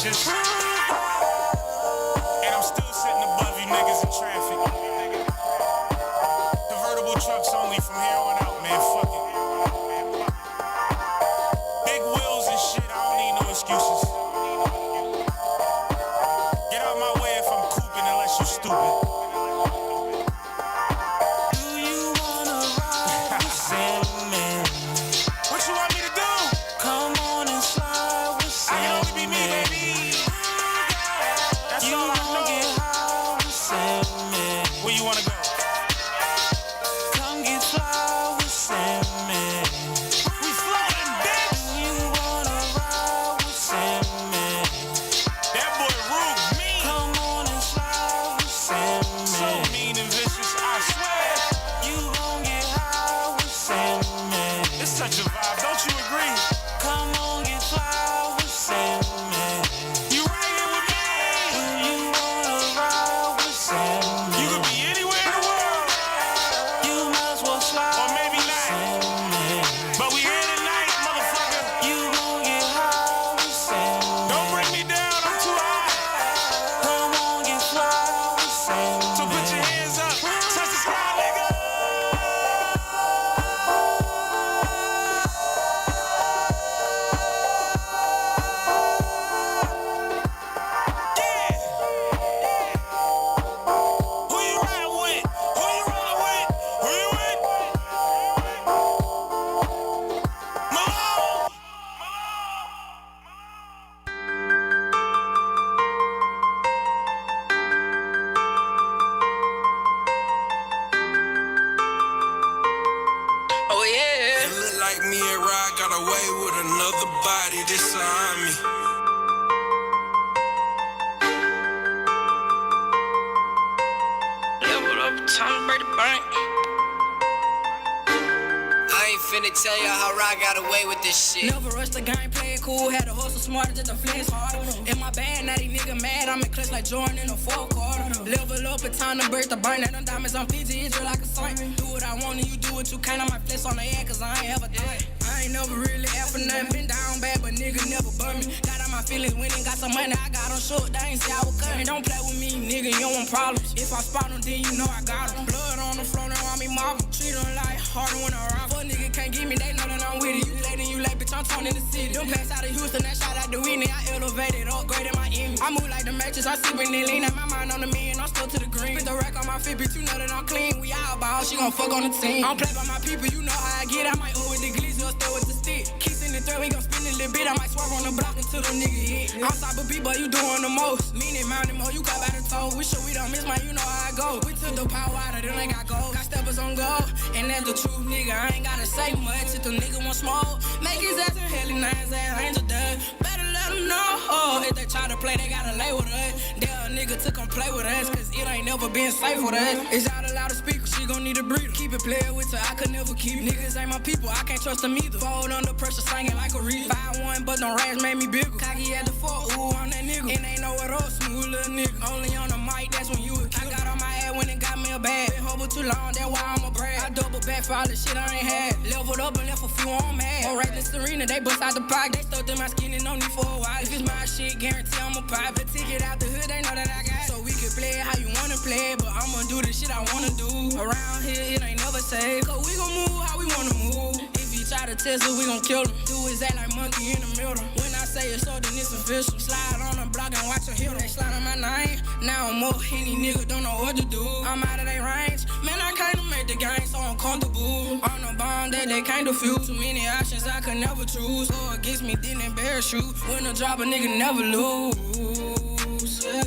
bitches. And I'm still sitting above you niggas in traffic. Convertible trucks only from here on out, man. Fuck it. Big wheels and shit, I don't need no excuses. Get out my way if I'm cooping unless you stupid. Do you wanna ride with Sandman? What you want me to do? Come on and slide with I can only Sandman. be me, baby. That's You all I gon' get know. high with Sandman. Where you wanna go? Come get fly with Sandman. We floating, bitch. You wanna ride with Sandman? That boy rude me. Come on and slide with So Sandman. mean and vicious, I swear. You gon' get high with Sandman. It's such a vibe, don't you agree? Come on, get fly with Sandman. You right here with me. You wanna ride with Sandman? You could be anywhere in the world, You might as well slide or maybe with not. Sandman. But we here tonight, motherfucker. You gon' get high with Sandman. Don't bring me down, I'm too high. Come on, get fly with Sandman. So put your hands up, touch the sky, nigga. Yeah. Who you ride with? Who you rollin' with? Who you with? Malone. Oh yeah. It look like me and Rod got away with another body. This on me. Level up, time to break the bank. I ain't finna tell y'all how Rock got away with this shit. Never rush the game, play it cool. Had a hustle smarter, just a flex hard. In my band, now these niggas mad. I'm in clutch like Jordan in the fourth quarter. Level up, it's time to burst the burn. That them diamonds on Fiji, it's real like a saint. Do what I want and you do what you can. I might flex on the air, cause I ain't ever done. I ain't never really after nothing. Been down bad, but nigga never burn me. Got out my feelings, winning, got some money. I got on short, they ain't say I was coming. Don't play with me, nigga, you don't want problems. If I spot them, then you know I got them. Blood on the floor, now I'm in marble. Treat them like harder when I rob. Fuck nigga can't get me, they know that I'm with it. You late and you late, bitch, I'm torn in the city. Them pass out of Houston, that shot out the Whitney. I elevated, upgraded my image. I move like the matches, I sippin' and lean. At my mind on the million, I'm still to the green. Put the rack on my feet, bitch, you know that I'm clean. We all ball, she gon' fuck on the team. I don't play by my people, you know how I get. I might owe with the glizzy or stay with the stick. Kissing the third, we gon' spin a little bit. I might swerve on the block until the nigga hit. I'm type of people, you doing the most. Meaning, mountain more, you got by the toe. We sure we don't miss, man, you know how I go. We took the power out of them, they got gold. Got steppers on gold, and that's the truth, nigga. I ain't gotta say much if the nigga want smoke. Make his ass in hell in nines, ass angel dust. Better let them know. Oh, if they try to play, they gotta lay with us. Tell a nigga to come play with us, cause it ain't never been safe with us. It's out a lot of speakers, she gon' need a breather. Keep it playing with her, I could never keep it. Niggas ain't my people, I can't trust them either. Fold under pressure, singing like a reader. 5'1", but them rats made me bigger. Cocky at the fork, ooh, I'm that nigga. And ain't nowhere else, smooth little nigga. Only on the mic, that's when you a killer. I got on my ass when it got me a bag. Been humble too long, that's why I'm a brag. I double back for all the shit I ain't had. Leveled up and left a few on mad. More right than Serena, they bust out the pocket. They stuck in my skin and on me for a while. If it's my shit, guarantee I'm a pop. The ticket out the hood, they know that I got it. So we can play it how you wanna play it, but I'ma do the shit I wanna do. Around here, it ain't never safe. Cause we gon' move how we wanna move. If you try to test us, we gon' kill him. Do his act like monkey in the middle. When I say it's so, then it's official. Slide on the block and watch a hit. They slide on my name. Now I'm more any nigga don't know what to do. I'm out of their range. Man, I can't make the game so uncomfortable. On the bond that they can't defuse. Too many options I could never choose. Go against me, then embarrass you. When I drop a nigga never lose. Yeah.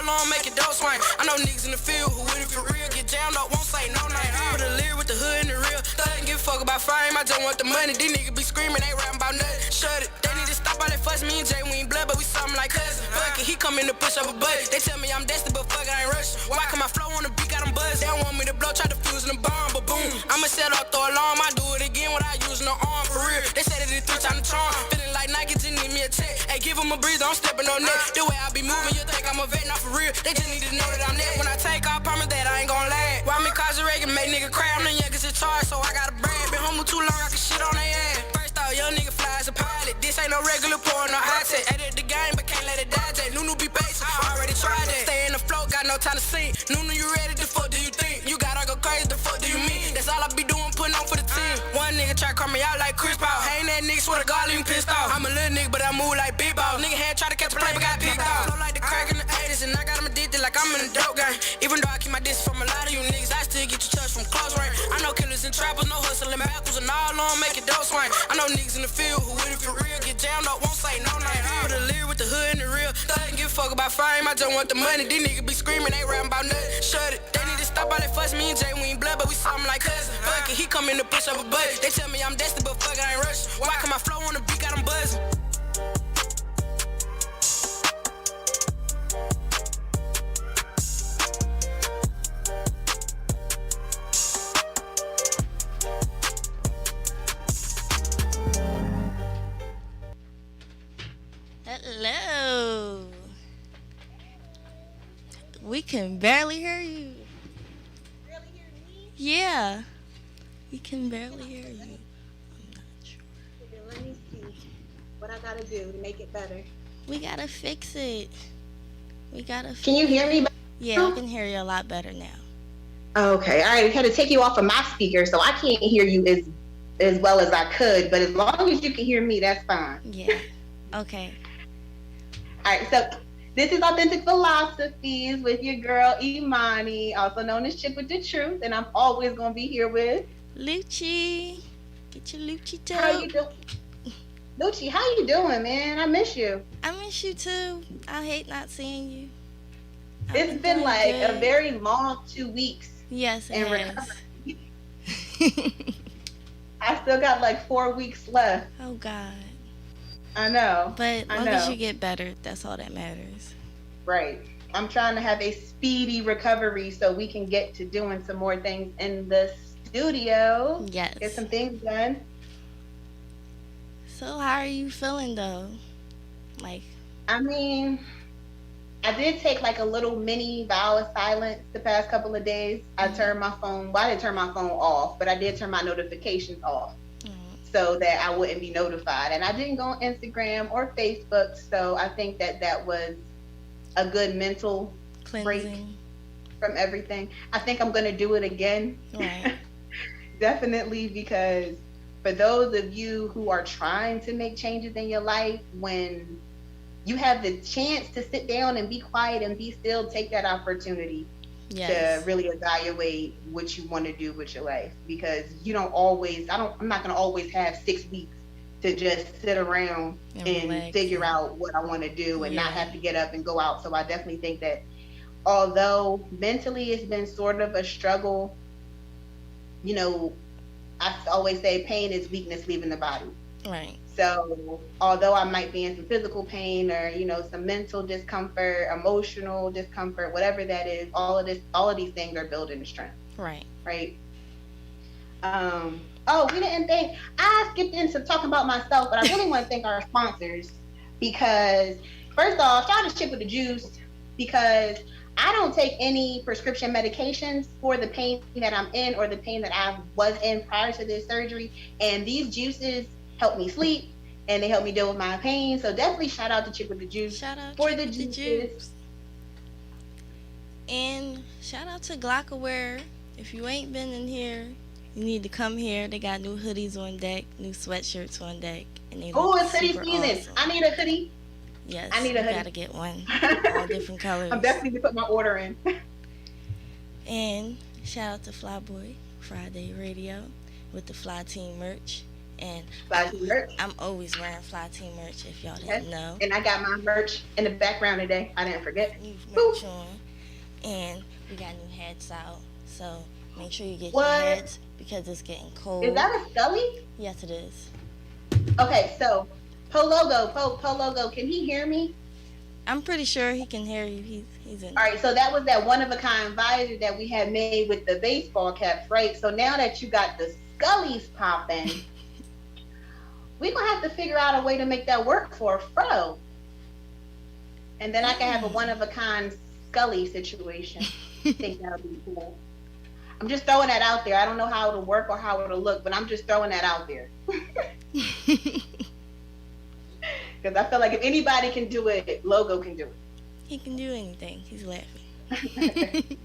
long, make it dope swing. I know niggas in the field who with it for real. Get jammed up, won't say no name. Put a lyric with the hood and the real. Thug ain't give a fuck about fame, I just want the money. These niggas be screaming, they rapping about nothing. Shut it, they need to stop all that fuss. Me and Jay, we ain't blood, but we something like cousins. Fuck it, he come in to push up a budget. They tell me I'm destined, but fuck, I ain't rushing. Why come my flow on the beat got them buzz? They don't want me to blow, try to fuse in the bomb, but boom. I'ma set off, throw alarm, I do it again without using no arm, for real. They said it is 3 times the charm. Feeling like Nike just need me a check. Hey, give him a breeze, I'm stepping on that. The way I be moving, you think I'm a vet, not for real. They just need to know that I'm there. When I take off, promise that I ain't gon' lag. Why me incarcerated, make nigga cry? I'm the youngest in charge, so I got a brand. Been humble too long, I can shit on they ass. First off, young nigga fly as a pilot. This ain't no regular porn, no high tech. Edit the game, but can't let it die, Jay. Nunu be basic, I already tried that. Stay in the flow, got no time to sing. Nunu, you ready? The fuck do you think? You gotta go crazy, the fuck do you mean? That's all I be doing, putting on for the team. One nigga try to call me out like Chris Paul. Ain't that nigga, swear to God, leave me pissed off. I'm a little nigga, but I move like big ball. Nigga had tried to catch a play, but got picked off. Flow like the crack in the 80s, and I got him addicted like I'm in a dope game. Even though I keep my distance from a lot of you niggas, I still get your touch from close range. I know killers and trappers, no hustling backwards, and all on make it dope swing. I know niggas in the field who with it for real. Get jammed up, won't say no name. Put a lyric with the hood and the real. Thug ain't give a fuck about fame, I just want the money. These niggas be screaming, they rapping about nothing. Shut it, they need to stop all that fuss. Me and Jay, we ain't blood, but we something like cousins. Fuck it, he come in to push up a budget. They tell me I'm destined, but fuck, I ain't rushing. Why come my flow on the beat got them buzzing? Hello. We can barely hear you. Really hear me? Yeah. We can barely hear you. Okay, let me see what I gotta do to make it better. We gotta fix it. Can you hear me? Yeah, I can hear you a lot better now. Okay, all right. I had to take you off of my speaker, so I can't hear you as well as I could. But as long as you can hear me, that's fine. Yeah. Okay. All right, so this is Authentic Philosophies with your girl Imani, also known as Chick with the Truth, and I'm always gonna be here with Lucci. Get your LouchieTotes. How you doing? Lucci, how you doing, man? I miss you. I miss you too. I hate not seeing you. It's been like good. a very long 2 weeks. Yes, it in has. recovery. I still got like 4 weeks left. Oh God. I know. But I long as know. you get better, that's all that matters. Right. I'm trying to have a speedy recovery so we can get to doing some more things in the studio. Yes. Get some things done. So how are you feeling though? Like, I mean, I did take like a little mini vow of silence the past couple of days. I turned my phone, well, I didn't turn my phone off, but I did turn my notifications off so that I wouldn't be notified. And I didn't go on Instagram or Facebook, so I think that that was a good mental break cleansing. from everything. I think I'm going to do it again. Right. Definitely, because for those of you who are trying to make changes in your life, when you have the chance to sit down and be quiet and be still, take that opportunity Yes. to really evaluate what you want to do with your life, because you don't always, I'm not going to always have 6 weeks to just sit around And and relax. figure out what I want to do and not Yeah. have to get up and go out. So I definitely think that although mentally it's been sort of a struggle, you know, I always say pain is weakness leaving the body. Right. So although I might be in some physical pain or, you know, some mental discomfort, emotional discomfort, whatever that is, all of these things are building the strength, Right. right? We didn't think, I skipped into talking about myself, but I really want to thank our sponsors, because first off, shout out to Chick with the Juice, because I don't take any prescription medications for the pain that I'm in or the pain that I was in prior to this surgery. And these juices help me sleep and they help me deal with my pain. So definitely shout out to Chick with the Juice Shout out for Chick the with the juices. Juice. And shout out to Glockaware. If you ain't been in here, you need to come here. They got new hoodies on deck, new sweatshirts on deck, and they Oh, look it's hoodie super season. awesome. I need a hoodie. Yes, I need a you hoodie. gotta get one. All different colors. I'm definitely going to put my order in. And shout out to Flyboy Friday Radio with the Fly Team merch. And Fly Team merch. I'm always wearing Fly Team merch if y'all Yes. didn't know. And I got my merch in the background today. I didn't forget. New Woo. merch on. And we got new hats out. So make sure you get What? your hats because it's getting cold. Is that a Scully? Yes, it is. Okay, so Pologo, can he hear me? I'm pretty sure he can hear you. He's in. All right, so that was that one-of-a-kind visor that we had made with the baseball caps, right? So now that you got the Scullies popping, we're going to have to figure out a way to make that work for a fro. And then I can have a one-of-a-kind Scully situation. I think that'll be cool. I'm just throwing that out there. I don't know how it'll work or how it'll look, but I'm just throwing that out there. Because I feel like if anybody can do it, Logo can do it. He can do anything. He's laughing.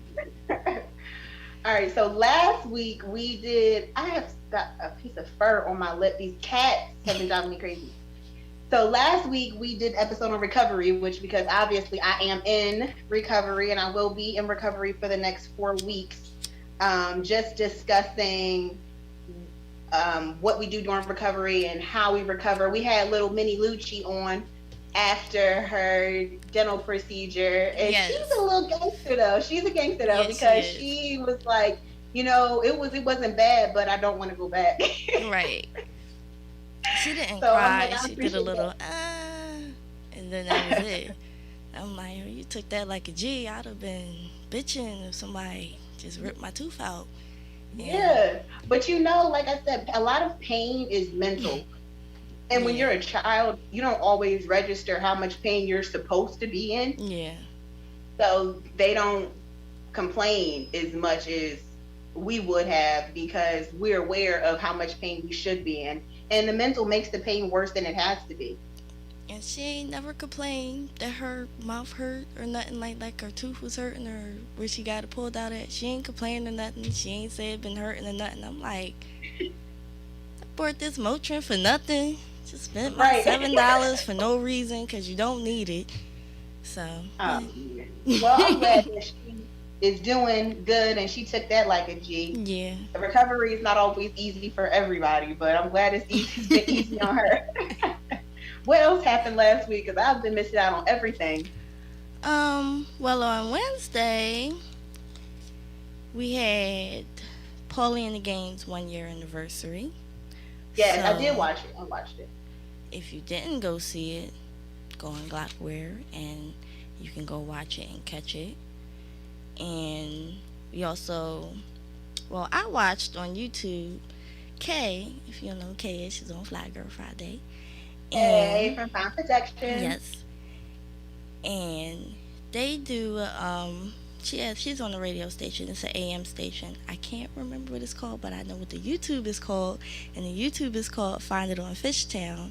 All right, so last week I have got a piece of fur on my lip. These cats have been driving me crazy. So last week we did episode on recovery, which because obviously I am in recovery and I will be in recovery for the next 4 weeks. Just discussing what we do during recovery and how we recover. We had little Mini Lucci on after her dental procedure, and yes. She's a little gangster though. She's a gangster though, yes, because she was like, it wasn't bad, but I don't want to go back. Right. She didn't So cry. like, she did a little and then that was it. I'm like, you took that like a G. I'd have been bitching if somebody just ripped my tooth out. Yeah, but like I said, a lot of pain is mental. And when you're a child, you don't always register how much pain you're supposed to be in. Yeah. So they don't complain as much as we would have because we're aware of how much pain we should be in. And the mental makes the pain worse than it has to be. And she ain't never complained that her mouth hurt or nothing like her tooth was hurting or where she got it pulled out at. She ain't complaining or nothing. She ain't said it been hurting or nothing. I'm like, I bought this Motrin for nothing. Just spent my $7 for no reason because you don't need it. So. Well, I'm glad that she is doing good and she took that like a G. Yeah. The recovery is not always easy for everybody, but I'm glad it's been easy on her. What else happened last week? Because I've been missing out on everything. Well, on Wednesday, we had Paulie and the Game's 1 year anniversary. Yes, so, I did watch it. I watched it. If you didn't go see it, go on Glockware and you can go watch it and catch it. And we also, I watched on YouTube Kay, if you don't know who Kay is, she's on Fly Girl Friday. Hey, from Fine Protection. Yes. And they do, she's on the radio station. It's an AM station. I can't remember what it's called, but I know what the YouTube is called. And the YouTube is called Find It on Fishtown.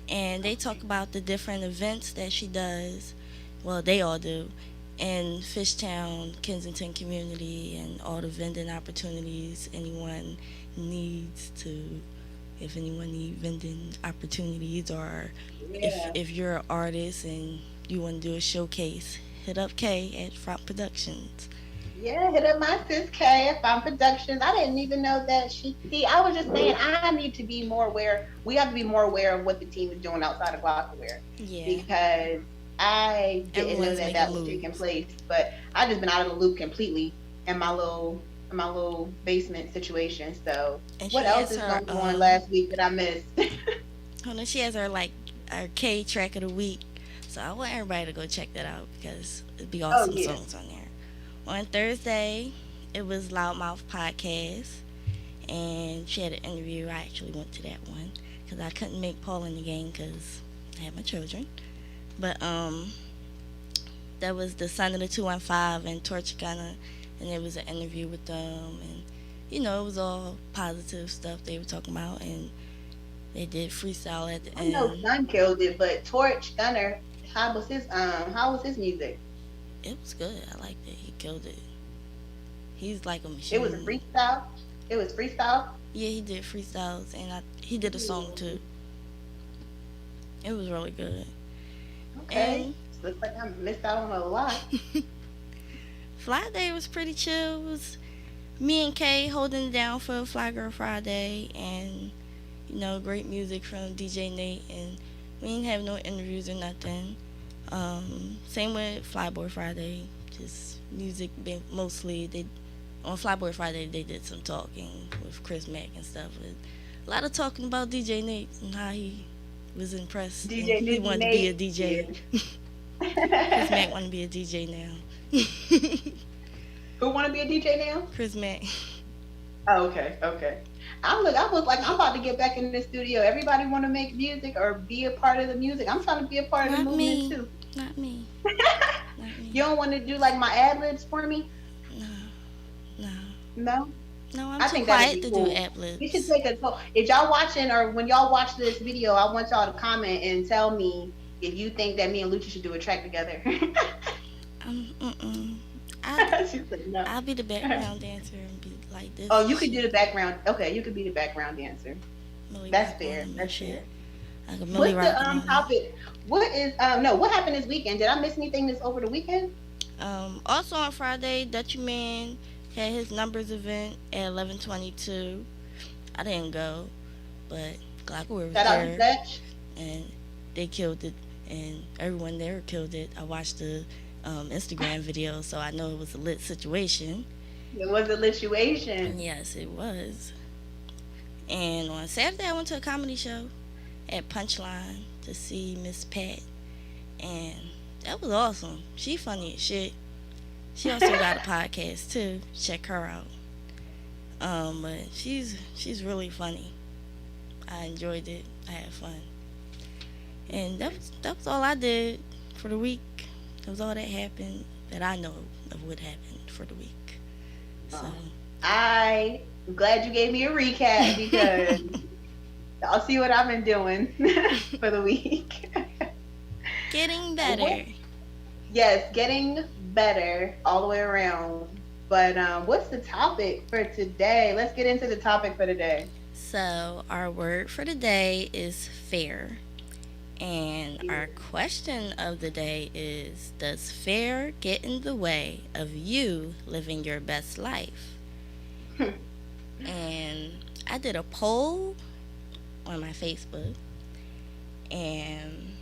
And they talk about the different events that she does. Well, they all do. In Fishtown, Kensington community, and all the vending opportunities anyone needs to. If anyone needs vending opportunities, or if you're an artist and you want to do a showcase, hit up Kay at Front Productions. Yeah, hit up my sis Kay at Front Productions. I didn't even know that I was just saying I need to be more aware. We have to be more aware of what the team is doing outside of Glockware. Yeah. Because I didn't know that was taking place. But I just been out of the loop completely in my little basement situation. So what else is going on last week that I missed? Hold on, she has her K track of the week, so I want everybody to go check that out because it'd be awesome songs on there. On Thursday, it was Loudmouth Podcast, and she had an interview. I actually went to that one because I couldn't make Paul in the game because I had my children. But that was the son of the 215 and Torch Gunner. And there was an interview with them, and it was all positive stuff they were talking about, and they did freestyle at the end. I know Sun killed it, but Torch Gunner, how was his music? It was good. I liked it. He killed it. He's like a machine. It was a freestyle. It was freestyle. Yeah, he did freestyles, and he did a song too. It was really good. Okay, looks like I missed out on a lot. Fly Day was pretty chill. It was me and Kay holding it down for Fly Girl Friday, and great music from DJ Nate, and we didn't have no interviews or nothing. Same with Flyboy Friday, just music mostly. On Flyboy Friday they did some talking with Chris Mack and stuff. A lot of talking about DJ Nate and how he was impressed. DJ and he Nate wanted to be a DJ. Chris Mack want to be a DJ now. Who want to be a DJ now? Chris Mack. Oh, okay. I was like, I'm about to get back in the studio. Everybody want to make music or be a part of the music. I'm trying to be a part of the movement too. Not me. You don't want to do like my ad-libs for me? No? No, I'm too quiet to do ad-libs. We should take a talk. If y'all watching or when y'all watch this video, I want y'all to comment and tell me if you think that me and Lucci should do a track together. She's like, no. I'll be the background dancer and be like this. Oh, you could do the background. Okay, you could be the background dancer. That's fair. That's fair. What's the topic? What happened this weekend? Did I miss anything this over the weekend? Also on Friday, Dutch Man had his numbers event at 11:22. I didn't go, but Glockwood was there, and they killed it, and everyone there killed it. I watched the Instagram video, so I know it was a lit situation. It was a lit situation. Yes, it was. And on Saturday, I went to a comedy show at Punchline to see Miss Pat, and that was awesome. She funny as shit. She also got a podcast too. Check her out. But she's really funny. I enjoyed it. I had fun. And that was all I did for the week. That was all that happened that I know of what happened for the week. So I'm glad you gave me a recap because I'll see what I've been doing for the week. Getting better. Yes, getting better all the way around. But what's the topic for today? Let's get into the topic for today. So our word for today is fair. And our question of the day is, does fear get in the way of you living your best life? And I did a poll on my Facebook, and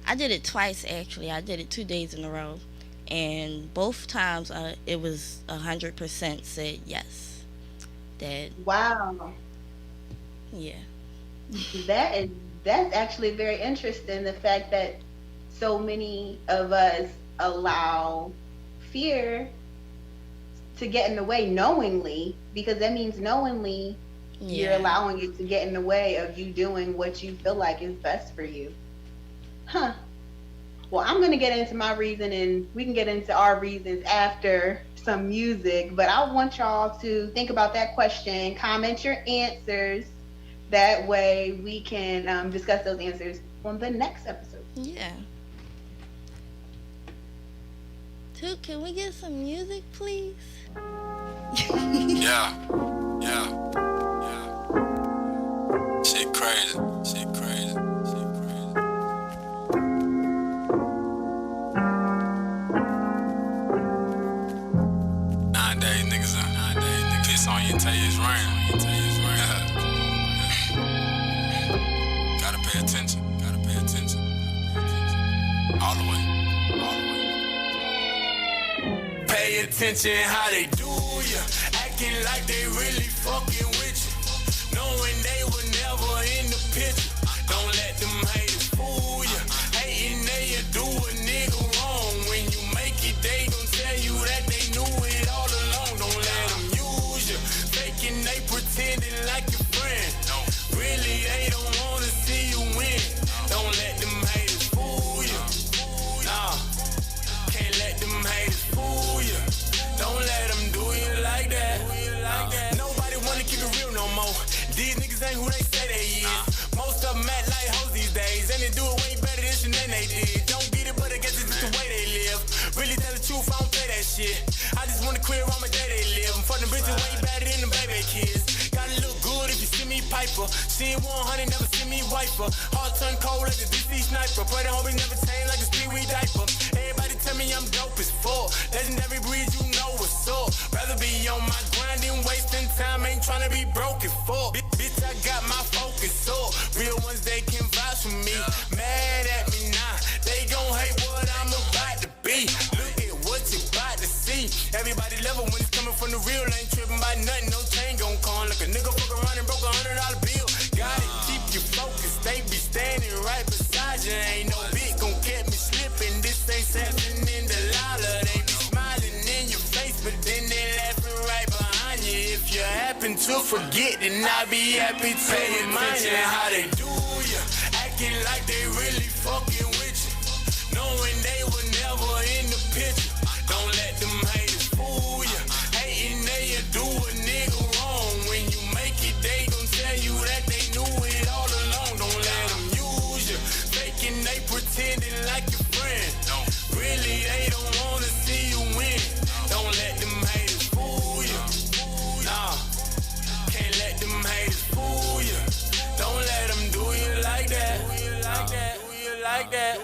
I did it twice actually. I did it 2 days in a row, and both times it was 100% said yes. Wow. Yeah. That's actually very interesting, the fact that so many of us allow fear to get in the way knowingly, because that means knowingly you're allowing it to get in the way of you doing what you feel like is best for you. Huh. Well, I'm going to get into my reason, and we can get into our reasons after some music, but I want y'all to think about that question, comment your answers. That way we can discuss those answers on the next episode. Yeah. Dude, can we get some music, please? Yeah. Shit crazy. 9 days, niggas. Piss on you and tell you it's rain. Gotta pay attention. All the way. Pay attention how they do ya. Acting like they really fucking with you. Knowing they were never in the picture. Don't let them haters fool ya. Hating they do a nigga wrong. When you make it, they gon' tell you that they knew it all along. Don't let them use ya. Faking they pretending like your friend. Really, they don't wanna see you win. Don't let them haters fool ya. Nah, can't let them haters fool ya. Don't let them do you like that. Nobody wanna keep it real no more. These niggas ain't who they say they is. Most of them act like hoes these days, and they do it way better than they did. Don't get it, but I guess it's just the way they live. Really tell the truth, I don't play that shit. I just wanna quit all my day they live. I'm fucking bitches way better than them baby kids. Gotta look good if you see me piper. She ain't 100, never see me wiper. Heart turn cold like a DC sniper. Pray the homie never change like a speedway diaper. Everybody tell me I'm dope as fuck. Legendary breed, you know what's up. Rather be on my grind than wasting time. Ain't tryna be broke as fuck. Bitch, I got my focus up. Make a nigga fuck around and broke $100 bill. Got it, keep you focused. They be standing right beside you. Ain't no bitch gon' catch me slipping. This ain't happening in the lala. They be smiling in your face, but then they laughing right behind you. If you happen to forget, then I be happy to remind you how they do you. Acting like they really fucking with you, knowing they were never in the picture. Don't let them haters fool you. Hating they do a nigga wrong. When you make it, they gon' tell you that they knew it all along. Don't let them use you. Faking they pretending like your friend. Really, they don't wanna see you win. Don't let them haters fool you. Nah, can't let them haters fool you. Don't let them do you like that. Like that.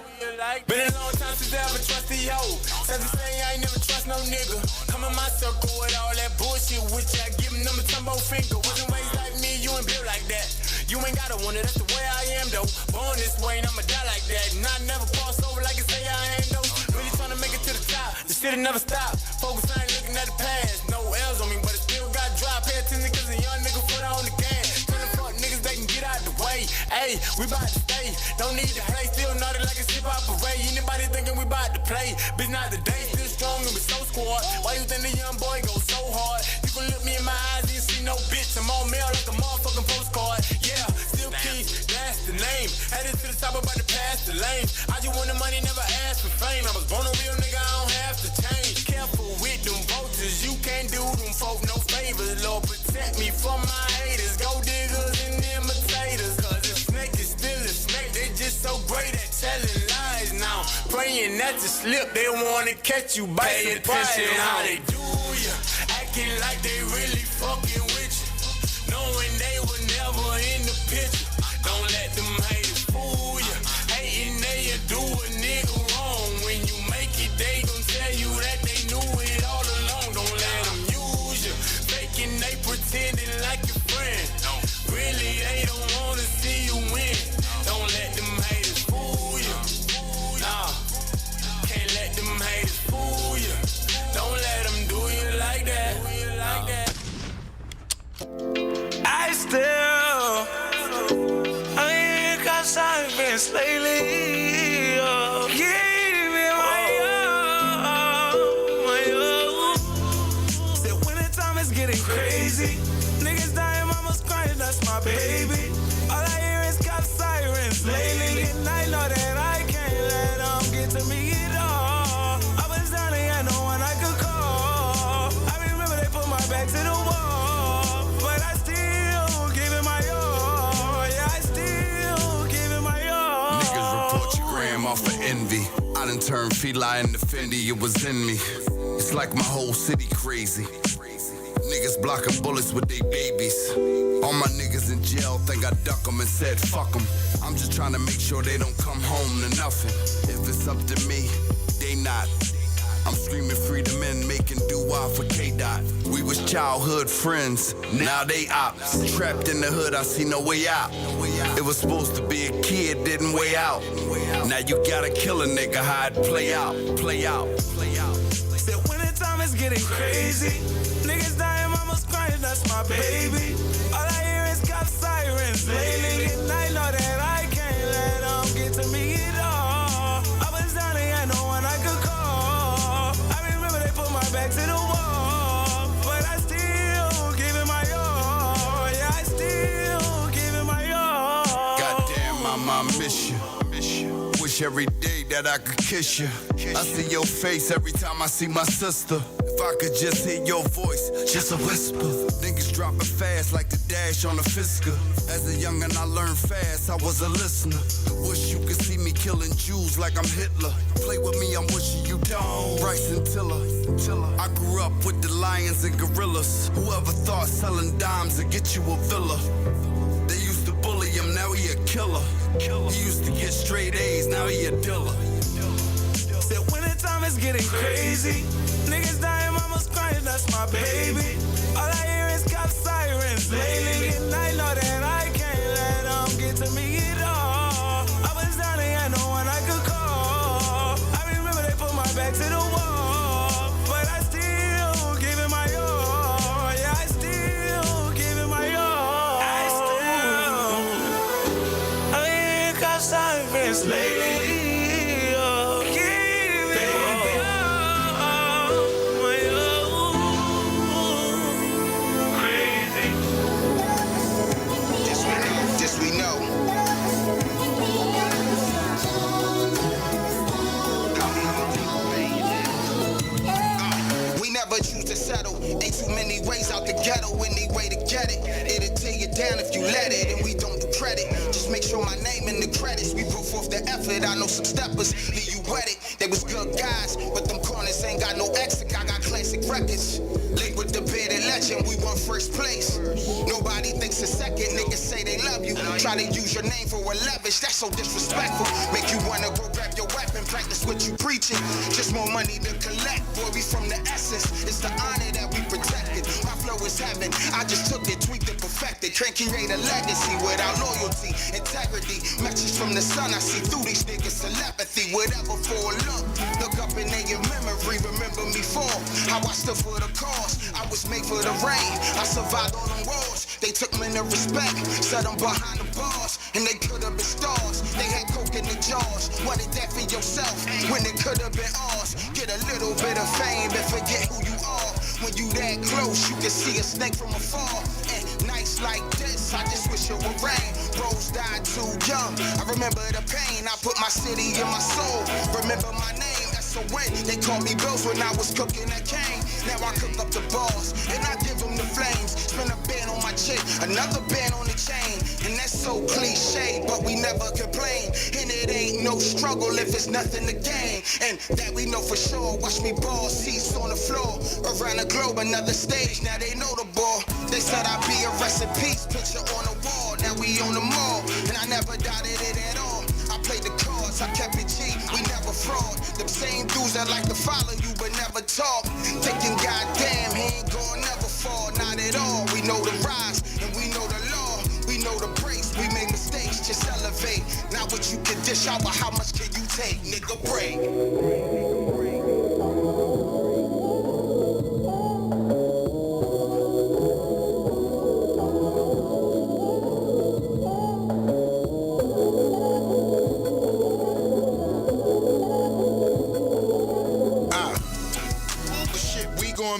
Been a long time since I ever trusted yo. Said the same, I ain't never trust no nigga. Come in my circle with all that bullshit with ya. Give them a tumbo finger. Wasn't raised like me, you ain't built like that. You ain't gotta want it, that's the way I am though. Born this way and I'ma die like that. And I never cross over like I say I ain't though. Really tryna make it to the top. The shit'll never stop. Focus, I ain't looking at the past. No L's on me, but it still got drop. Pay attention cause a young nigga foot on the gas. Tell the fuck niggas they can get out the way. Ayy, we bout to stay. Don't need to play, still naughty like a ship out parade. Anybody thinking we bout to play? Bitch, not today, still strong and we so squad. Why you think the young boy go so hard? You can look me in my eyes and see no bitch. I'm on mail like a motherfucking postcard. Yeah, still keys, that's the name. Headed to the top, about to pass the lane. I just want the money, never ask for fame. I was born a real nigga, I don't have to change. Careful with them vultures, you can't do them folk no favors. Lord, protect me from my haters, gold diggers and imitators. Cause a snake is still a snake, they just so great at telling lies now. Praying that you slip, they wanna catch you by surprise. Pay attention how they do you, acting like they really fucking with you, knowing they were never in the picture. Don't let them haters fool you. Hating they do a nigga wrong. When you make it, they gon' tell you that they knew it all along. Don't let them use you. Faking they pretending like your friend. Really, they don't wanna see you win. Don't let them haters fool you. Nah, can't let them haters fool you. Don't let them do you like that. I still got silence lately. Oh, give me my Said wintertime is getting crazy. Niggas dying, mama's crying, that's my baby. All I hear is cop sirens lately. And I know that I can't let them get to me at all. I was down and had no one I could call. I remember they put my back to the wall, but I still give it my all. Yeah, I still give it my all. Niggas report your gram off of envy. I done turned feline into Fendi, it was in me. It's like my whole city crazy. Niggas blocking bullets with they babies. All my niggas in jail think I duck them and said fuck them. I'm just trying to make sure they don't come home to nothing. If it's up to me, they not. I'm screaming freedom and making doo-wah for K-Dot. We was childhood friends, now they ops. Trapped in the hood, I see no way out. It was supposed to be a kid, didn't weigh out. Now you gotta kill a nigga, how it play out. Said wintertime is getting crazy. Niggas dying, mama's crying, that's my baby. All I hear is cop sirens lately. And I know that I can't let them get to me at all. I was down and had no one I could call. I remember they put my back to the wall, but I still give it my all. Yeah, I still give it my all. Goddamn, mama, I miss you. Wish every day that I could kiss you. I see your face every time I see my sister. If I could just hear your voice, just a whisper. Niggas dropping fast like the dash on the Fisker. As a youngin', I learned fast, I was a listener. Wish you could see me killing Jews like I'm Hitler. Play with me, I'm wishing you don't. Bryson Tiller. I grew up with the lions and gorillas. Whoever thought selling dimes would get you a villa. They used to bully him, now he a killer. He used to get straight A's, now he a dealer. Said wintertime is getting crazy. Niggas dying, mama's crying, that's my baby. All I hear is cop sirens lately. And I know that I can't let them get to me at all. I was down and had no one I could call. I remember they put my back to the wall, but I still give it my all. Yeah, I still give it my settle. Ain't too many ways out the ghetto, any way to get it. It'll tear you down if you let it, and we don't do credit. Just make sure my name in the credits. We put forth the effort. I know some steppers, leave you wetted. They was good guys, but them corners ain't got no exit. I got classic records. Link with the bearded legend, we won first place. Nobody thinks a second, niggas say they love you. Try to use your name for a leverage, that's so disrespectful. Make you wanna go grab your weapon, practice what you preaching. Just more money to collect, boy, we from the essence. It's the honor that we protected. My flow is heaven, I just took it, tweaked it, perfected. Can't create a legacy without loyalty, integrity. Message from the sun, I see through these niggas, telepathy. Whatever for a look up in their memory. Remember me for how I stood for the cause. I was made for the rain, I survived all them wars. They took me to respect, set them behind the bars. And they could have been stars, they had coke in the jars. Wanted that for yourself, when it could have been ours. Get a little bit of fame and forget who you are. When you that close, you can see a snake from afar. And nights like this, I just wish it would rain. Bros died too young, I remember the pain. I put my city in my soul, remember my name. So when they called me Bills when I was cooking that cane. Now I cook up the bars and I give them the flames. Spin a band on my chick, another band on the chain. And that's so cliche, but we never complain. And it ain't no struggle if it's nothing to gain. And that we know for sure. Watch me ball, seats on the floor. Around the globe, another stage, now they know the ball. They said I'd be a rest in peace, picture on the wall. Now we on the mall, and I never doubted it at all. I played the cards, I kept it G, we never fraud. Them same dudes that like to follow you but never talk. Thinking goddamn, he ain't gonna never fall, not at all. We know the rise, and we know the law. We know the breaks, we make mistakes, just elevate. Not what you can dish out, but how much can you take, nigga, break.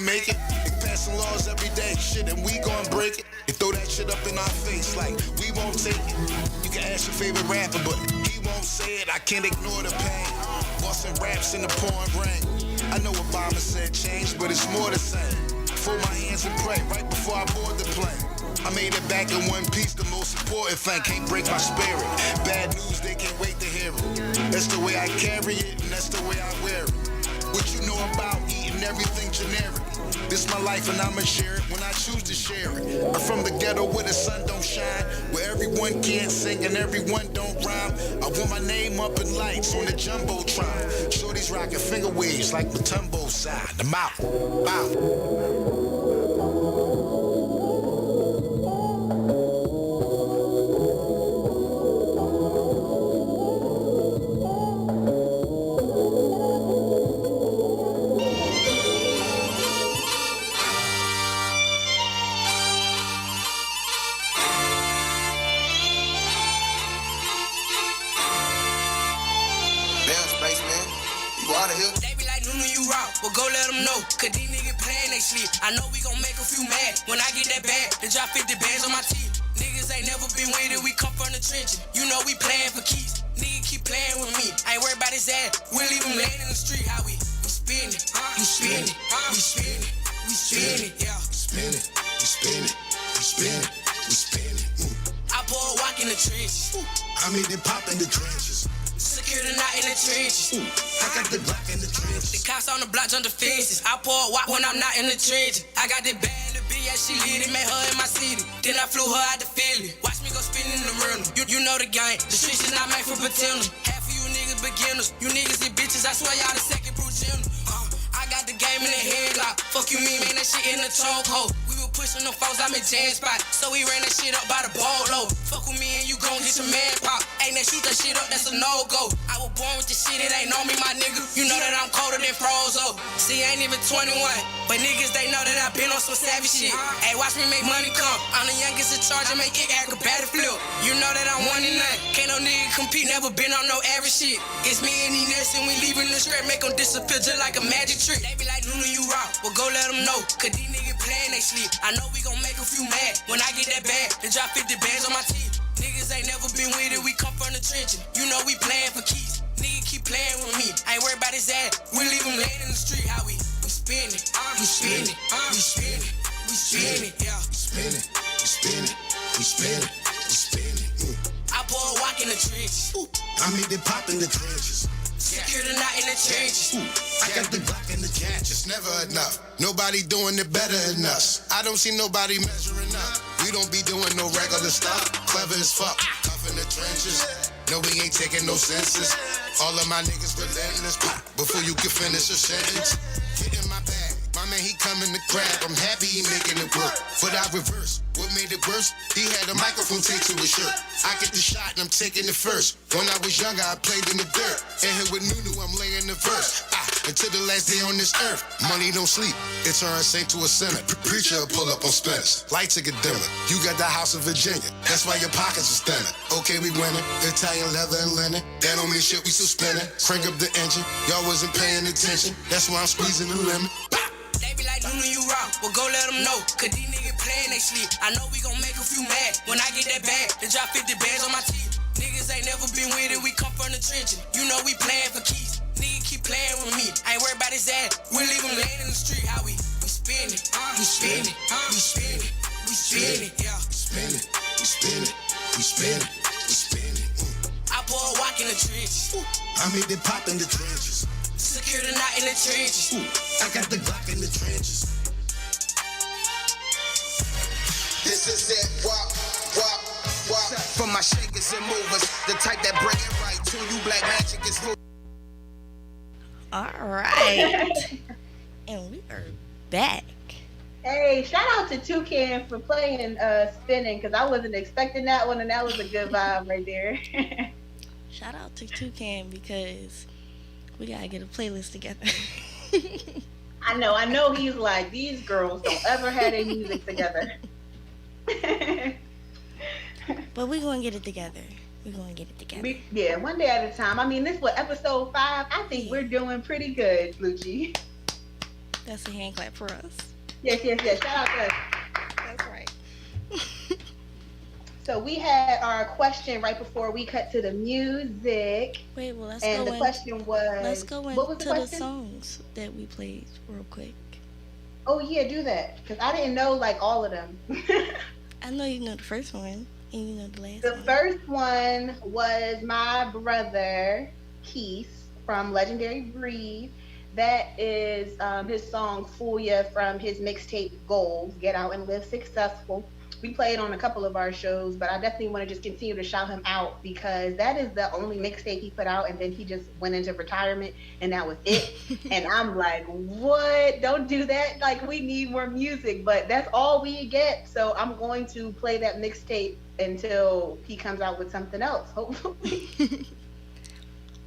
Make it. They passing laws every day, shit, and we gon' break it. They throw that shit up in our face like we won't take it. You can ask your favorite rapper, but he won't say it. I can't ignore the pain. Boston raps in the pouring rain. I know Obama said change, but it's more the same. Fold my hands and pray right before I board the plane. I made it back in one piece, the most important thing. Can't break my spirit. Bad news, they can't wait to hear it. That's the way I carry it, and that's the way I wear it. What you know about eating everything generic? This my life and I'ma share it when I choose to share it. I'm from the ghetto where the sun don't shine, where everyone can't sing and everyone don't rhyme. I want my name up in lights on the jumbotron. Shorties rocking finger waves like Matumbo side. The mouth, bow. Well, go let them know, cause these niggas playing they sleep. I know we gon' make a few mad. When I get that bag, then drop 50 bands on my teeth. Niggas ain't never been with it, we come from the trenches. You know we playing for keys. Nigga keep playing with me. I ain't worried about his ass. We'll leave him laying in the street. How we spin it, you spin it, we spin it, we spin it, yeah. Spin it, we spin it, we spin it, we spin it. I pour a walk in the trenches. I made it pop in the trenches. Secure the knot in the trenches. I got the Glock in the trenches. The cops on the block jump the fences. I pour a walk when I'm not in the trenches. I got the bad little bitch, yeah, she lit it, made her in my city. Then I flew her out the Philly. Watch me go spin in the rental. You know the game. The streets is not made for pretenders. Half of you niggas beginners. You niggas and bitches, I swear y'all the second progenitor. I got the game in the headlock. Fuck you mean, man, that shit in the chokehold. We were pushing them foes, I'm in jam spot. So we ran that shit up by the ball low. Fuck with me and you gon' get your man pop. Ain't that shoot that shit up, that's a no-go. I was born with this shit, it ain't on me, my nigga. You know that I'm colder than Frozo. See, I ain't even 21, but niggas, they know that I been on some savage shit. Hey, watch me make money come. I'm the youngest in charge, I make it acrobatic flip. You know that I'm one in none. Can't no nigga compete, never been on no average shit. It's me and Ines and we leaving the scrap, make them disappear just like a magic trick. They be like, Nunu, you rock, well go let them know. Cause these niggas playing they sleep. I know we gon' make a few mad. When I get that bag, then drop 50 bands on my teeth. Niggas ain't never been with it, we come from the trenches. You know we playing for keys. Nigga keep playing with me. I ain't worried about his ass. We leave him laying in the street. How we spin it, we spin it, We spin it, yeah. Spin it, we spin it, we spin it, we spin it. I pour a walk in the trenches. I made it pop in the trenches. Secure the knot in the trenches. I got the Glock in the catch. It's never enough. Nobody doing it better than us. I don't see nobody measuring up. We don't be doing no regular stuff. Clever as fuck. Tough in the trenches. No, we ain't taking no senses. All of my niggas relentless. Pop before you can finish a sentence. Get in my bag. My man, he coming to grab. I'm happy he making it work. But I reverse. What made it worse? He had a microphone taped to his shirt. I get the shot and I'm taking it first. When I was younger, I played in the dirt. And here with Nunu, I'm laying the verse. Until the last day on this earth. Money don't sleep. It turns saint to a sinner. Preacher pull up on spinners. Lights get dimmer. You got the house of Virginia. That's why your pockets are thinner. Okay, we winning. Italian leather and linen. That don't mean shit, we still spinning. Crank up the engine. Y'all wasn't paying attention. That's why I'm squeezing the lemon. They be like, Nunu, you wrong. Well, go let them know. Cause these niggas playing, they sleep. I know we gon' make a few mad. When I get that bag, they drop 50 bands on my teeth. Niggas ain't never been with it, we come from the trenches. You know we playing for keys. Nigga keep playing with me. I ain't worried about his ass. We leave him laying in the street. How we spin it, we spin it, we spin it, we spin it, yeah. Spin it, we spin it, we spin it, we spin it. I pour a walk in the trenches. I made it pop in the trenches. Secure the knot in the trenches. I got the Glock in the trenches. This is it, wop, wop, wop. For my shakers and movers, the type that bring it right to you, black magic is who. All right. And we are back. Hey, shout out to Toucan for playing Spinning, because I wasn't expecting that one, and that was a good vibe right there. Shout out to Toucan because we gotta get a playlist together. I know he's like, these girls don't ever have their music together. But we're gonna get it together. We're gonna get it together. Yeah, one day at a time. I mean, this was episode 5. I think we're doing pretty good, Lucci. That's a hand clap for us. Yes. Shout out to us. That's right. So we had our question right before we cut to the music. Wait, well, let's and go the question was, let's go what was into the songs that we played real quick. Oh yeah, do that, because I didn't know like all of them. I know you know the first one and you know the last The one. first one was my brother Keith from Legendary Breed. That is his song "Fool Ya" from his mixtape Goals, Get Out and Live Successful. We played on a couple of our shows, but I definitely want to just continue to shout him out because that is the only mixtape he put out, and then he just went into retirement, and that was it. And I'm like, what? Don't do that. Like, we need more music, but that's all we get. So I'm going to play that mixtape until he comes out with something else, hopefully.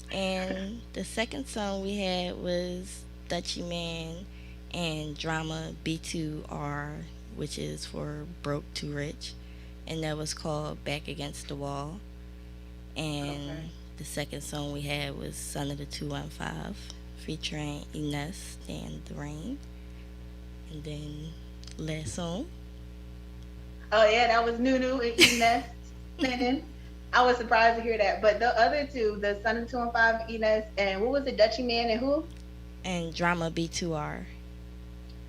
And the second song we had was Dutchie Man and Drama B2R, which is for Broke Too Rich, and that was called Back Against the Wall. And the second song we had was Son of the 215 featuring Ines and The Rain. And then last song. Oh yeah, that was Nunu and Ines singing. I was surprised to hear that. But the other two, the Son of 215, Ines, and what was it, Dutchie Man and who? And Drama B2R.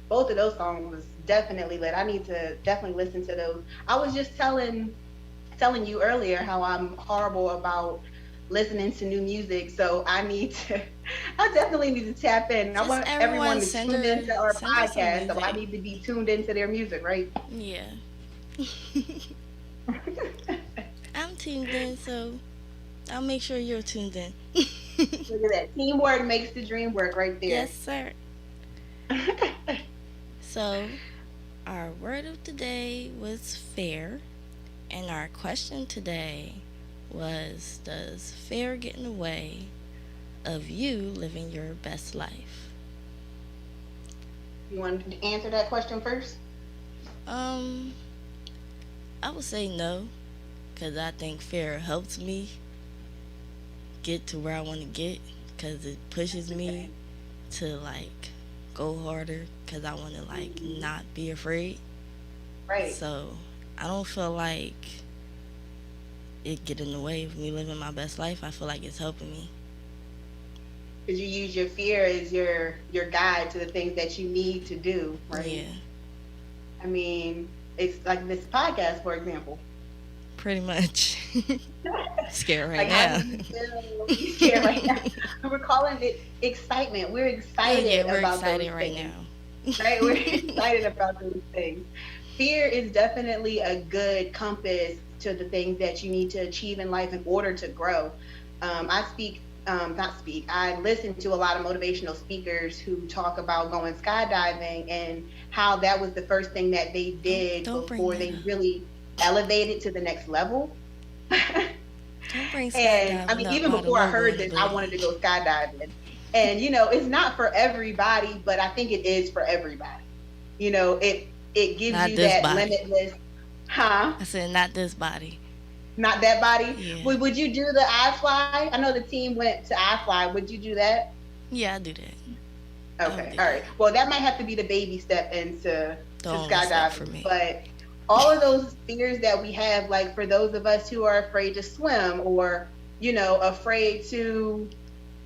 Both of those songs was definitely lit. I need to definitely listen to those. I was just telling you earlier how I'm horrible about listening to new music, so I definitely need to tap in. Just I want everyone to tune into our podcast, so music. I need to be tuned into their music, right? Yeah. I'm tuned in, so I'll make sure you're tuned in. Look at that. Teamwork makes the dream work right there. Yes, sir. So, our word of the day was fair, and our question today was, does fear get in the way of you living your best life? You want to answer that question first? I would say no, because I think fear helps me get to where I want to get, because it pushes me to like go harder, because I want to like not be afraid. Right. So I don't feel like it get in the way of me living my best life. I feel like it's helping me. Because you use your fear as your guide to the things that you need to do, right? Yeah, I mean, it's like this podcast, for example. pretty much. Scared right Like, now. how do you feel? You scared right now. We're calling it excitement. We're excited Yeah, we're about excited those right things, now. right? We're excited about those things. Fear is definitely a good compass to the things that you need to achieve in life in order to grow. I listen to a lot of motivational speakers who talk about going skydiving and how that was the first thing that they did Don't bring before that they up. really elevated to the next level. Don't bring And I skydiving mean, up even by the before I logo heard in the this, I book. wanted to go skydiving. And it's not for everybody, but I think it is for everybody. It gives Not you this that body. limitless, huh? I said, not this body. Not that body. Yeah. Would you do the iFly? I know the team went to iFly. Would you do that? Yeah, I do that. Okay, do all that. right. Well, that might have to be the baby step into The to only step skydiving. for me. But all of those fears that we have, like for those of us who are afraid to swim or, afraid to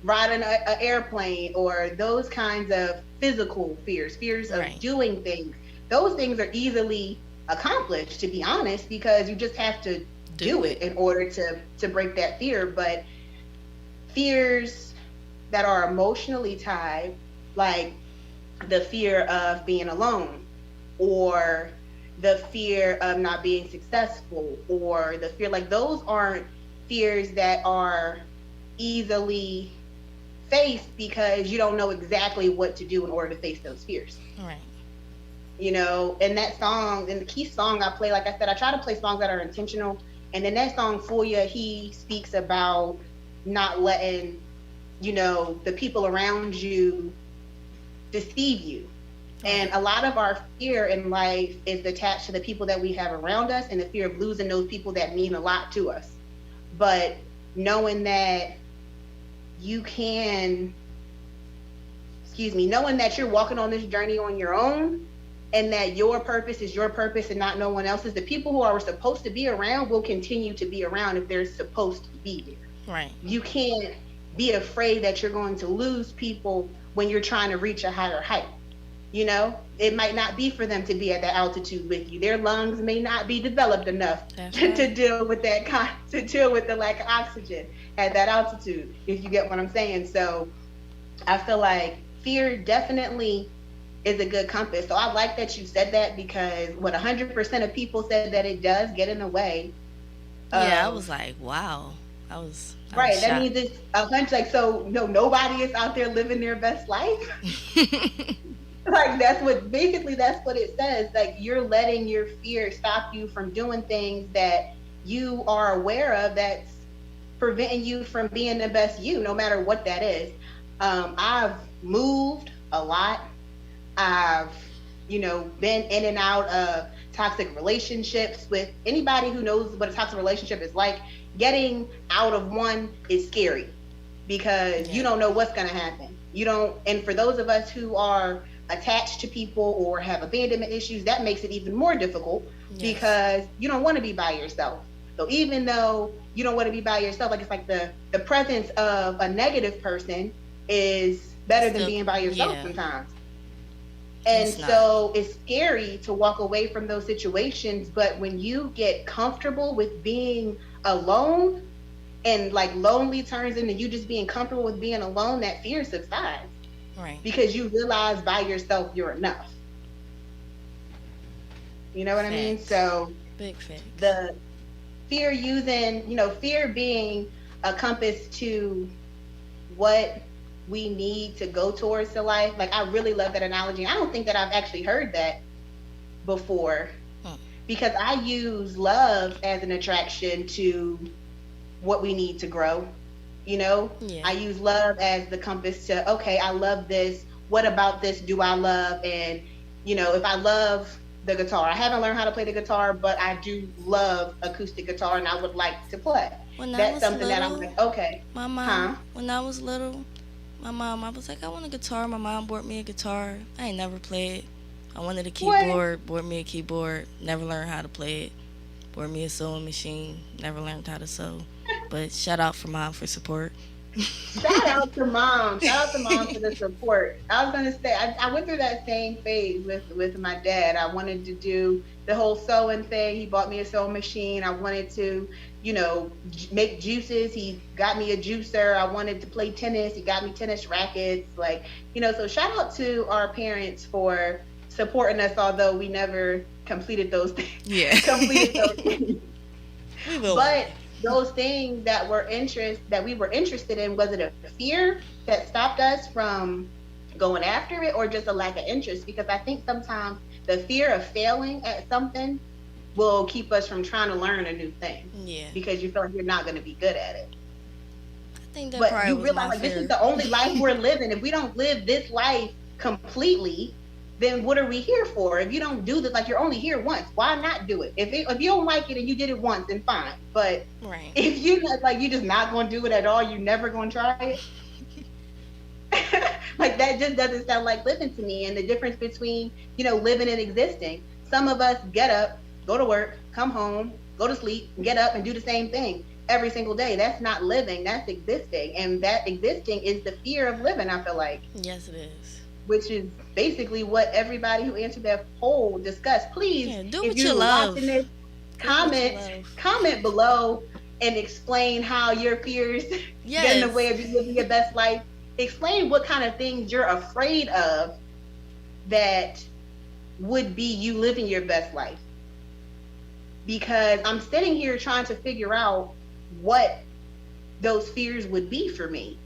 ride an airplane or those kinds of physical fears of Right. doing things, those things are easily accomplished, to be honest, because you just have to do it in order to break that fear. But fears that are emotionally tied, like the fear of being alone or the fear of not being successful or the fear, like those aren't fears that are easily faced because you don't know exactly what to do in order to face those fears. Right. And that song, and the key song I play, like I said, I try to play songs that are intentional. And in that song, Fuya, he speaks about not letting, the people around you deceive you. And a lot of our fear in life is attached to the people that we have around us and the fear of losing those people that mean a lot to us. But knowing that knowing that you're walking on this journey on your own and that your purpose is your purpose and not no one else's, the people who are supposed to be around will continue to be around if they're supposed to be there. Right. You can't be afraid that you're going to lose people when you're trying to reach a higher height. It might not be for them to be at that altitude with you. Their lungs may not be developed enough to deal with the lack of oxygen at that altitude, if you get what I'm saying. So I feel like fear definitely is a good compass. So I like that you said that, because 100% of people said that it does get in the way. Yeah, I was like, wow. I was Right. That shocked. means it's 100. Like, so nobody is out there living their best life. Like, that's what it says. Like, you're letting your fear stop you from doing things that you are aware of that's preventing you from being the best you, no matter what that is. I've moved a lot. I've, been in and out of toxic relationships. With anybody who knows what a toxic relationship is like, getting out of one is scary because you don't know what's going to happen. And for those of us who are attached to people or have abandonment issues, that makes it even more difficult because you don't want to be by yourself. So even though you don't want to be by yourself, like, it's like the presence of a negative person is better than being by yourself sometimes. And so it's scary to walk away from those situations. But when you get comfortable with being alone and like lonely turns into you just being comfortable with being alone, that fear subsides. Right. Because you realize by yourself you're enough. You know what I mean? So big facts. The fear fear being a compass to what we need to go towards the life. Like, I really love that analogy. I don't think that I've actually heard that before, because I use love as an attraction to what we need to grow. I use love as the compass to, okay, I love this. What about this do I love? And, if I love the guitar, I haven't learned how to play the guitar, but I do love acoustic guitar and I would like to play. That's something that I'm like, okay. My mom, when I was little, I was like, I want a guitar. My mom bought me a guitar. I ain't never played. I wanted a keyboard, bought me a keyboard, never learned how to play it. Bought me a sewing machine, never learned how to sew. But shout out for mom for support. Shout out to mom. Shout out to mom for the support. I was gonna say I went through that same phase with my dad. I wanted to do the whole sewing thing. He bought me a sewing machine. I wanted to, make juices. He got me a juicer. I wanted to play tennis. He got me tennis rackets. So shout out to our parents for supporting us, although we never completed those things. Yeah. completed those things. We will. But those things that we were interested in, was it a fear that stopped us from going after it, or just a lack of interest? Because I think sometimes the fear of failing at something will keep us from trying to learn a new thing. Yeah. Because you feel like you're not going to be good at it. I think that But probably you was realize my this fear. is the only life we're living. If we don't live this life completely, then what are we here for? If you don't do this, you're only here once, why not do it? If you don't like it and you did it once, then fine. But Right. if you you're just not going to do it at all, you're never going to try it. That just doesn't sound like living to me. And the difference between living and existing. Some of us get up, go to work, come home, go to sleep, get up and do the same thing every single day. That's not living. That's existing. And that existing is the fear of living, I feel like. Yes, it is. Which is basically what everybody who answered that poll discussed. Please, do if what you're you love. watching this, comment below and explain how your fears get in the way of you living your best life. Explain what kind of things you're afraid of that would be you living your best life. Because I'm sitting here trying to figure out what those fears would be for me.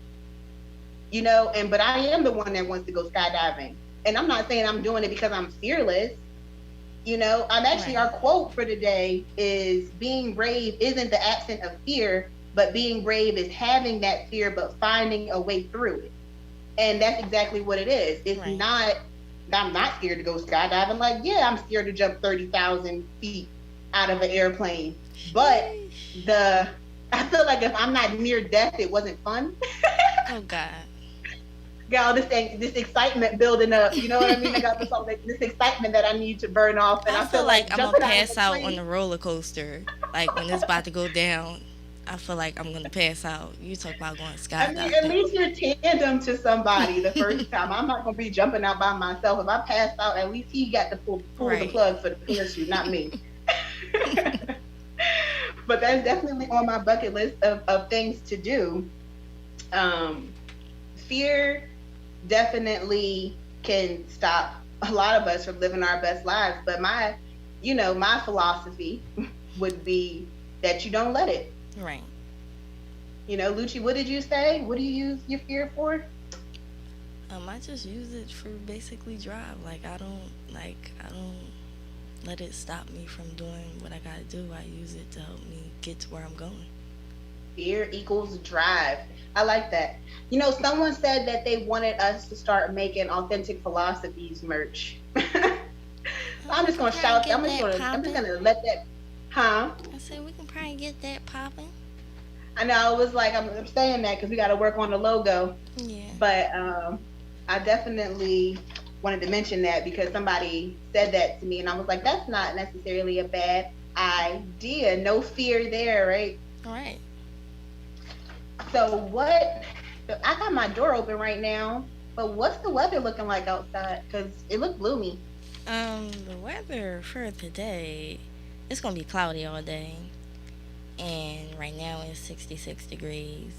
But I am the one that wants to go skydiving. And I'm not saying I'm doing it because I'm fearless. I'm actually, our quote for today is, being brave isn't the absence of fear, but being brave is having that fear, but finding a way through it. And that's exactly what it is. It's not, I'm not scared to go skydiving. I'm scared to jump 30,000 feet out of an airplane. But I feel like if I'm not near death, it wasn't fun. Oh, God. Got all this excitement building up. You know what I mean? I got this excitement that I need to burn off. And I feel like I'm going to pass out on the roller coaster. When it's about to go down, I feel like I'm going to pass out. You talk about going skydiving. At least you're tandem to somebody the first time. I'm not going to be jumping out by myself. If I pass out, at least he got to pull the plug for the parachute, not me. But that's definitely on my bucket list of things to do. Fear definitely can stop a lot of us from living our best lives. But my philosophy would be that you don't let it. Right. Lucci, what did you say? What do you use your fear for? I just use it for basically drive. I don't let it stop me from doing what I gotta do. I use it to help me get to where I'm going. Fear equals drive. I like that. Someone said that they wanted us to start making authentic philosophies merch. I'm just gonna shout. I'm just gonna let that. Huh? I said we can probably get that popping. I know. It was I'm saying that because we got to work on the logo. Yeah. But I definitely wanted to mention that because somebody said that to me, and I was like, that's not necessarily a bad idea. No fear there, right? All right. So I got my door open right now, but what's the weather looking like outside? Because it looked gloomy. The weather for today, it's going to be cloudy all day. And right now it's 66 degrees.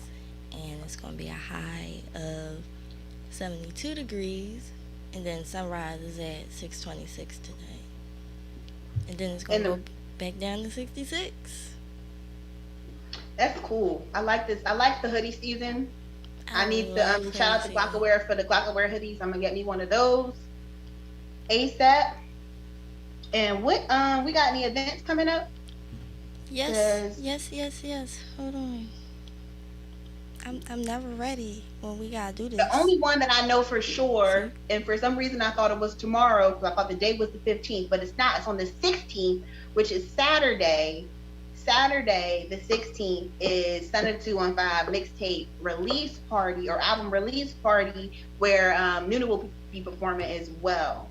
And it's going to be a high of 72 degrees. And then sunrise is at 6:26 today. And then it's going to go back down to 66. That's cool. I like this. I like the hoodie season. I need to shout out to Glockaware for the Glockaware hoodies. I'm gonna get me one of those ASAP. And what we got any events coming up? Yes. Hold on. I'm never ready when we gotta do this. The only one that I know for sure, and for some reason I thought it was tomorrow because I thought the date was the 15th, but it's not. It's on the 16th, which is Saturday. Saturday, the 16th, is Thunder 215 mixtape release party or album release party where Nuna will be performing as well.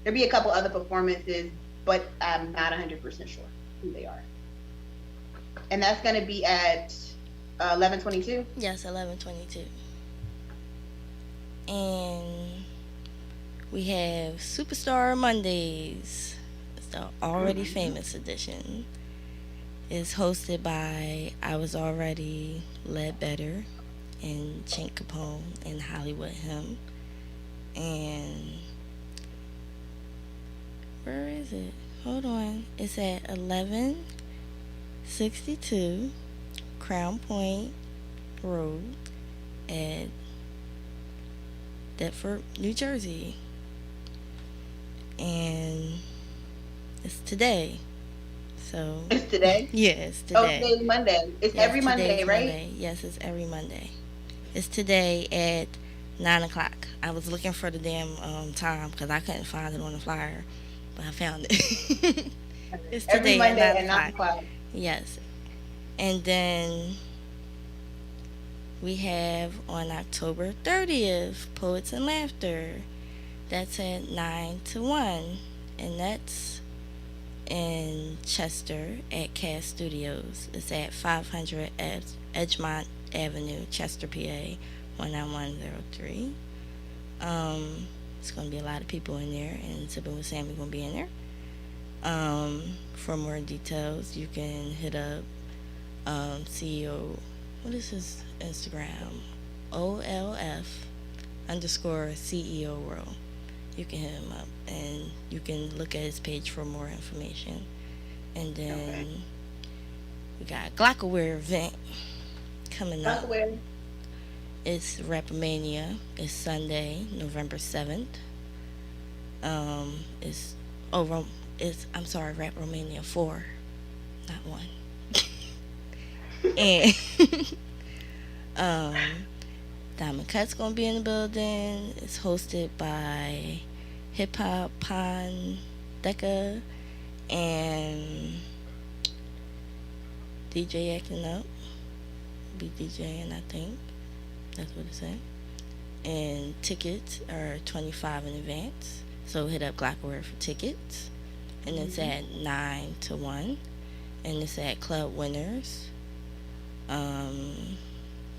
There'll be a couple other performances, but I'm not 100% sure who they are. And that's going to be at 11/22. Yes, 11/22. And we have Superstar Mondays. It's the already famous edition. It's hosted by I Was Already Ledbetter and Chink Capone and Hollywood Him. And where is it? Hold on. It's at 1162 Crown Point Road at Deptford, New Jersey. And it's today. So It's today? Yeah, it's Oh, today. today's Monday. It's every Monday, today's right? Monday. Yes, it's every Monday. It's today at 9 o'clock. I was looking for the damn time because I couldn't find it on the flyer, but I found it. It's Every today Monday at at 9 9 o'clock. o'clock. Yes. And then we have on October 30th, Poets and Laughter. That's at 9 to 1. And that's in Chester at Cast Studios. It's at 500 Edgemont Avenue, Chester, PA, 19103. It's going to be a lot of people in there, and Sippin' with Sammy going to be in there. For more details, you can hit up CEO, what is his Instagram? OLF_CEO World. You can hit him up and you can look at his page for more information. And then we got Glockaware event coming up. Glockaware. It's Rapomania. It's Sunday, November 7th. I'm sorry, Rapomania 4, not 1. And Diamond Cut's gonna be in the building. It's hosted by Hip Hop Pon Deca and DJ Acting Up. Be DJing, I think. That's what it said. And tickets are $25 in advance. So hit up Glockaware for tickets. And it's at 9 to 1. And it's at Club Winners.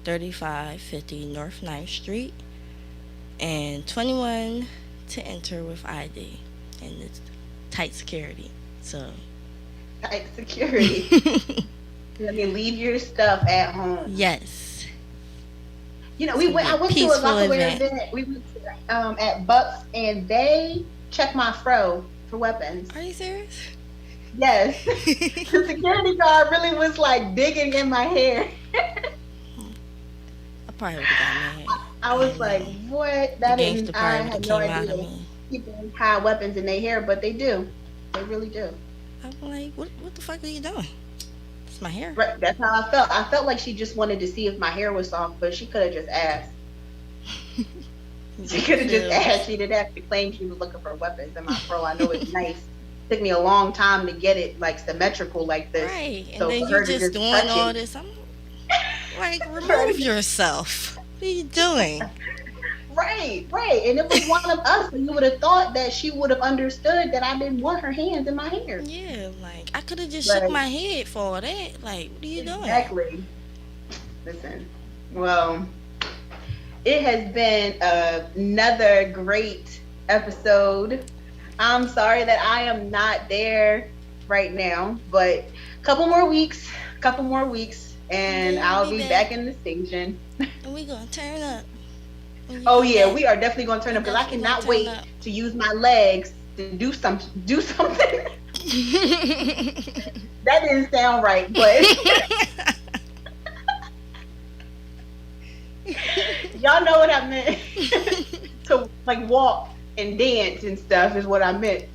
3550 North 9th Street, and 21 to enter with ID, and it's tight security. So tight security. Let me leave your stuff at home. Yes. You know, I went to a Glockaware event. We went to, at Bucks, and they checked my fro for weapons. Are you serious? Yes. The security guard really was like digging in my hair. I probably would have got mad. I was like, what? That is, I had no idea people hide weapons in their hair, but they do. They really do. I'm like, what the fuck are you doing? It's my hair. Right, that's how I felt. I felt like she just wanted to see if my hair was soft, but she could have just asked. She could have just asked. She didn't have to claim she was looking for weapons in my fro. I know it's nice. Took me a long time to get it like symmetrical like this. Right, and so then you just doing all this. I'm like, remove yourself. What are you doing? Right. And it was one of us, and you would have thought that she would have understood that I didn't want her hands in my hair. Yeah, like I could have just shook my head for all that. Like, what are you doing? Exactly. Listen, well, it has been another great episode. I'm sorry that I am not there right now, but a couple more weeks, and I'll be back in the station. And we gonna turn up. Oh yeah, we are definitely gonna turn up because I cannot wait to use my legs to do something. That didn't sound right, but y'all know what I meant. To like walk and dance and stuff is what I meant.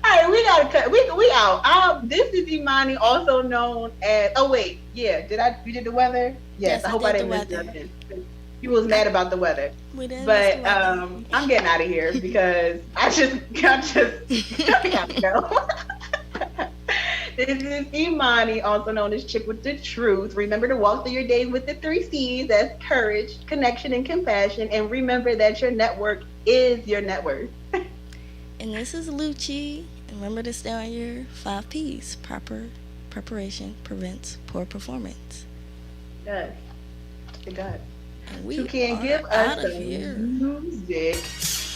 Alright, we gotta cut. We out. This is Imani, also known as. Oh wait, yeah. You did the weather? Yes. I hope I didn't miss nothing. You was mad about the weather. We didn't. But I'm getting out of here because I gotta go. This is Imani, also known as Chick with the Truth. Remember to walk through your days with the 3 C's. That's courage, connection, and compassion. And remember that your network is your net worth. And this is Lucci. And remember to stay on your 5 P's. Proper, preparation prevents poor performance. It does. And we You can are give out us of the here. music.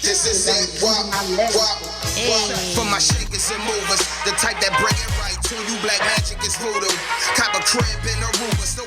This is it, wop, wop. For my shakers and movers, the type that bring it right to you. Black magic is voodoo. Cop a crib in Aruba, still